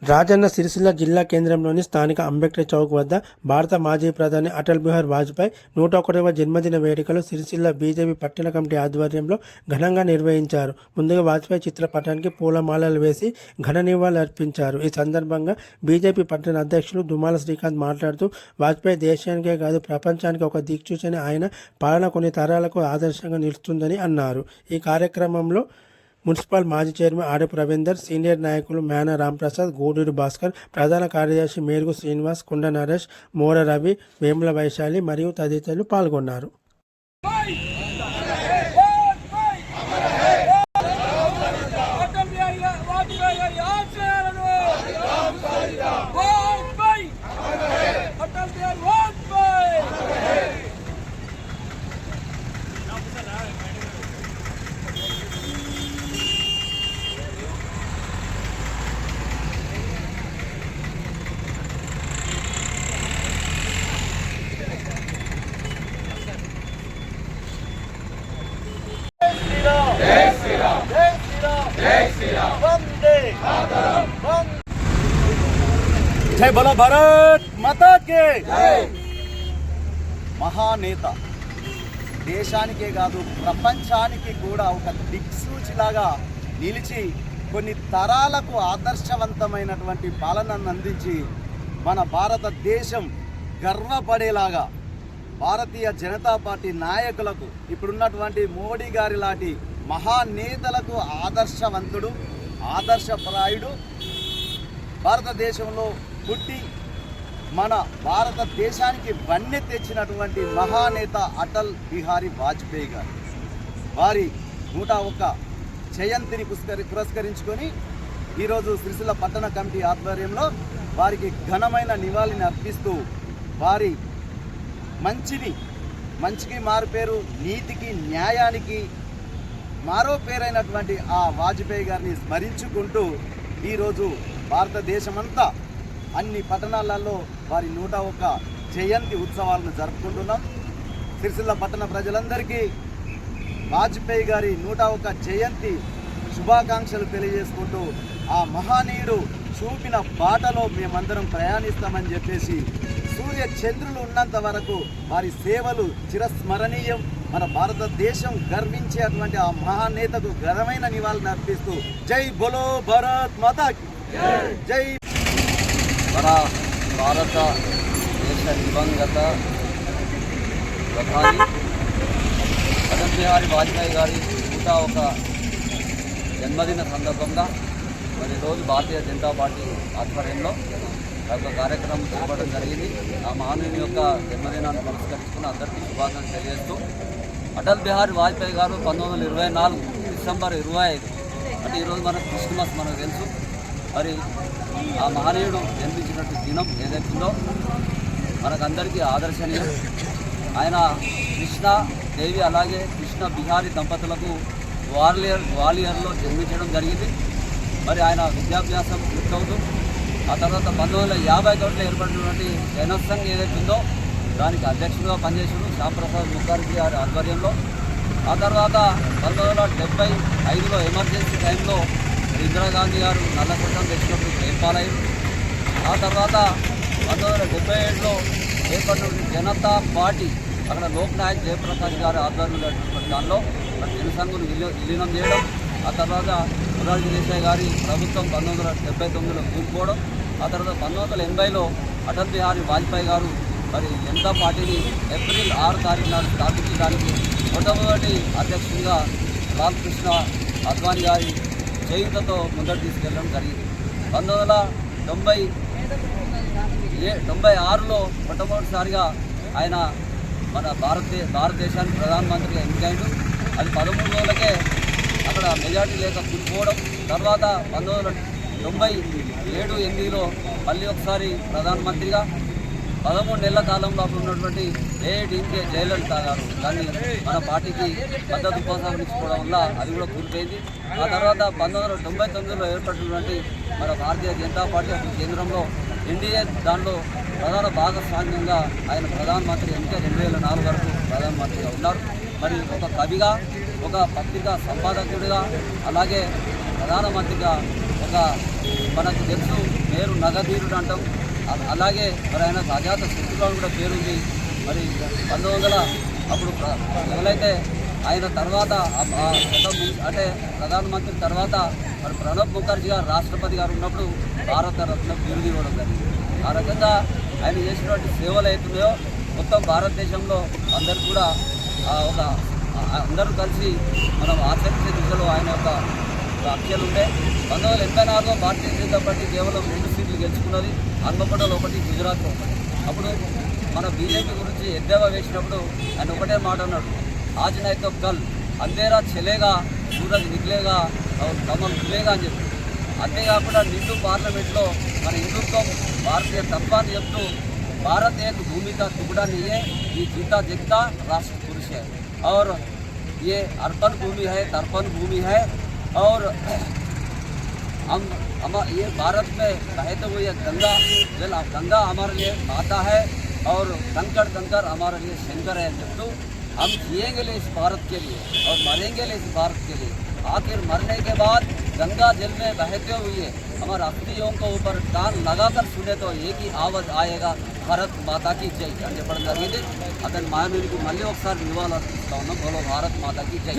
రాజన్న సిరిసిల్ల జిల్లా కేంద్రంలోని స్థానిక అంబేద్కర్ చౌక్ వద్ద భారత మాజీ ప్రధాని అటల్ బిహారీ వాజ్పేయి 101వ జన్మదిన వేడుకలు సిరిసిల్ల బీజేపీ పట్టణ కమిటీ ఆధ్వర్యంలో ఘనంగా నిర్వహించారు. ముందుగా వాజ్పేయి చిత్రపటానికి పూలమాలలు వేసి ఘన నివాళులు అర్పించారు. ఈ సందర్భంగా బీజేపీ పట్టణ అధ్యక్షులు దుమాల శ్రీకాంత్ మాట్లాడుతూ వాజ్పేయి దేశానికే కాదు ప్రపంచానికి ఒక దిక్సూచని, ఆయన పాలన కొన్ని తరాలకు ఆదర్శంగా నిలుస్తుందని అన్నారు. ఈ కార్యక్రమంలో మున్సిపల్ మాజీ చైర్మన్ ఆడపు రవీందర్, సీనియర్ నాయకులు మేన రాంప్రసాద్, గూడూరు భాస్కర్, ప్రధాన కార్యదర్శి మేరుగు శ్రీనివాస్, కుండ నరేష్, మోర రవి, వేముల వైశాలి మరియు తదితరులు పాల్గొన్నారు. జై బోలో భారత్ మాతా కే మహానేత దేశానికే కాదు ప్రపంచానికి కూడా ఒక దిక్సూచిలాగా నిలిచి కొన్ని తరాలకు ఆదర్శవంతమైనటువంటి పాలనను అందించి మన భారతదేశం గర్వపడేలాగా భారతీయ జనతా పార్టీ నాయకులకు, ఇప్పుడున్నటువంటి మోడీ గారి లాంటి మహానేతలకు ఆదర్శవంతుడు, ఆదర్శప్రాయుడు, భారతదేశంలో పుట్టి మన భారతదేశానికి వన్నె తెచ్చినటువంటి మహానేత అటల్ బిహారీ వాజ్పేయి గారు వారి 101 జయంతిని పురస్కరించుకొని ఈరోజు సిరిసిల్ల పట్టణ కమిటీ ఆధ్వర్యంలో వారికి ఘనమైన నివాళిని అర్పిస్తూ వారి మంచికి మారుపేరు, నీతికి న్యాయానికి మరో పేరైనటువంటి ఆ వాజ్పేయి గారిని స్మరించుకుంటూ ఈరోజు భారతదేశమంతా అన్ని పట్టణాలలో వారి 101 జయంతి ఉత్సవాలను జరుపుకుంటున్నాం. సిరిసిల్ల పట్టణ ప్రజలందరికీ వాజ్పేయి గారి 101 జయంతి శుభాకాంక్షలు తెలియజేసుకుంటూ ఆ మహానీయుడు చూపిన బాటలో మేమందరం ప్రయాణిస్తామని చెప్పేసి సూర్య చంద్రులు ఉన్నంత వరకు వారి సేవలు చిరస్మరణీయం. మన భారతదేశం గర్వించే అటువంటి ఆ మహానేతకు ఘనమైన నివాళులను అర్పిస్తూ జై బోలో భారత్ మాతాకి జై. మన భారతదేశ దివంగత ప్రధాని అటల్ బిహారీ వాజ్పేయి గారి 101 జన్మదిన సందర్భంగా మరి రోజు భారతీయ జనతా పార్టీ ఆధ్వర్యంలో ఒక కార్యక్రమం చేపట్టడం జరిగింది. ఆ మహానీయుని యొక్క జన్మదినాన్ని పురస్కరించుకుని అందరికీ శుభాకాంక్షలు తెలియజేస్తూ, అటల్ బిహారీ వాజ్పేయి గారు 1924 డిసెంబర్ 25 అంటే ఈరోజు మనకు క్రిస్మస్ మనకు తెలుసు. మరి ఆ మహనీయుడు జన్మించినట్టు దినం ఏదైతుందో మనకందరికీ ఆదర్శనీయం. ఆయన కృష్ణ దేవి అలాగే కృష్ణ బిహారీ దంపతులకు గ్వాలియర్లో జన్మించడం జరిగింది. మరి ఆయన విద్యాభ్యాసం పూర్తవుతూ ఆ తర్వాత 1951లో ఏర్పడినటువంటి జనసంఘ్ ఏదైతుందో దానికి అధ్యక్షుడిగా పనిచేసాడు శ్యాంప్రసాద్ ముఖర్జీ గారి ఆధ్వర్యంలో. ఆ తర్వాత 1975లో ఎమర్జెన్సీ టైంలో ఇందిరాగాంధీ గారు నల్ల చట్టం తెచ్చినప్పుడు జైలు పాలయ్యారు. ఆ తర్వాత 1977లో ఏర్పడినటువంటి జనతా పార్టీ అక్కడ లోక్నాయక్ జయప్రకాష్ గారి ఆధ్వర్యంలో దానిలో జనసంఘ్ను విలీనం చేయడం. ఆ తర్వాత మొరార్జీ దేశాయ్ గారి ప్రభుత్వం 1979లో కూలిపోవడం. ఆ తర్వాత 1980లో అటల్ బిహారీ వాజ్పేయి గారు మరి జనతా పార్టీని ఏప్రిల్ 6 తారీఖు నాడు స్థాపించడానికి మొట్టమొదటి అధ్యక్షుడిగా లాల్కృష్ణ అద్వానీ గారి చేయుతతో ముందడు తీసుకెళ్ళడం జరిగింది. 1996లో మొట్టమొదటిసారిగా ఆయన మన భారతదేశానికి ప్రధానమంత్రిగా ఎన్నికైండు. అది 13 రోజులకే అక్కడ మెజార్టీ లేక కూలిపోవడం. తర్వాత 1997-8లో మళ్ళీ ఒకసారి ప్రధానమంత్రిగా 13 నెలల కాలంలో అప్పుడు ఉన్నటువంటి ఏఐడిఎంకే జయలలిత గారు దాన్ని మన పార్టీకి మద్దతు ఉపసంహరించుకోవడం వల్ల అది కూడా కూలిపోయింది. ఆ తర్వాత 1999లో ఏర్పడినటువంటి మన భారతీయ జనతా పార్టీ అప్పుడు కేంద్రంలో ఎన్డీఏ దానిలో ప్రధాన భాగస్వామ్యంగా ఆయన ప్రధానమంత్రి ఎన్నిక 2004 వరకు ప్రధానమంత్రిగా ఉన్నారు. మరి ఒక కవిగా, ఒక పత్రికా సంపాదకుడిగా, అలాగే ప్రధానమంత్రిగా ఒక మనకు తెలుసు పేరు నగధీరుడు అంటాం. అలాగే మరి ఆయన అజాత శత్రువు అని కూడా పేరుంది. మరి 1900 అప్పుడు ఎవరైతే ఆయన తర్వాత అంటే ప్రధానమంత్రి తర్వాత మరి ప్రణబ్ ముఖర్జీ గారు రాష్ట్రపతి గారు ఉన్నప్పుడు భారతరత్న బిరుదు ఇవ్వడం జరిగింది. ఆ రకంగా ఆయన చేసినటువంటి సేవలు అవుతున్నాయో మొత్తం భారతదేశంలో అందరూ కూడా అందరూ కలిసి మనం ఆచరించే దిశలో ఆయన యొక్క వ్యాఖ్యలు ఉండే. 1984లో భారతీయ జనతా పార్టీ కేవలం 2 సీట్లు గెలుచుకున్నది. హన్మకొండలో 1, గుజరాత్లో 1. అప్పుడు మన బీజేపీ గురించి ఎద్దేవా వేసినప్పుడు ఆయన ఒకటే మాట అన్నాడు, ఆజ్ నై తో కల్ అంధేరా చెలేగా సూరజ్ నిక్లేగా కమల్ ఖులేగా అని చెప్పి. అంతేకాకుండా నిండు పార్లమెంట్లో మన హిందుత్వం భారతీయ తత్వాన్ని చెప్తూ భారత్ ఏక్ భూమి का टुकड़ा नहीं है, ये जीता जगता राष्ट्र पुरुष है और ये अर्पण भूमि है, तर्पण भूमि है और हम ये भारत में बहते हुए ये गंगा हमारे लिए माता है और कंकड़ हमारे लिए शंकर है। तो हम जिएंगे ले इस भारत के लिए और मरेंगे ले इस भारत के लिए। आखिर मरने के बाद गंगा जल में बहते हुए हमारे अस्थियों को ऊपर कान लगाकर सुने तो एक ही आवाज़ आएगा, भारत माता की जय అని చెప్పడం జరిగింది. అతని మానవునికి మళ్ళీ ఒకసారి నివాళులు అర్పిస్తా ఉన్నాం. బోలో భారత్ మాతా की जय.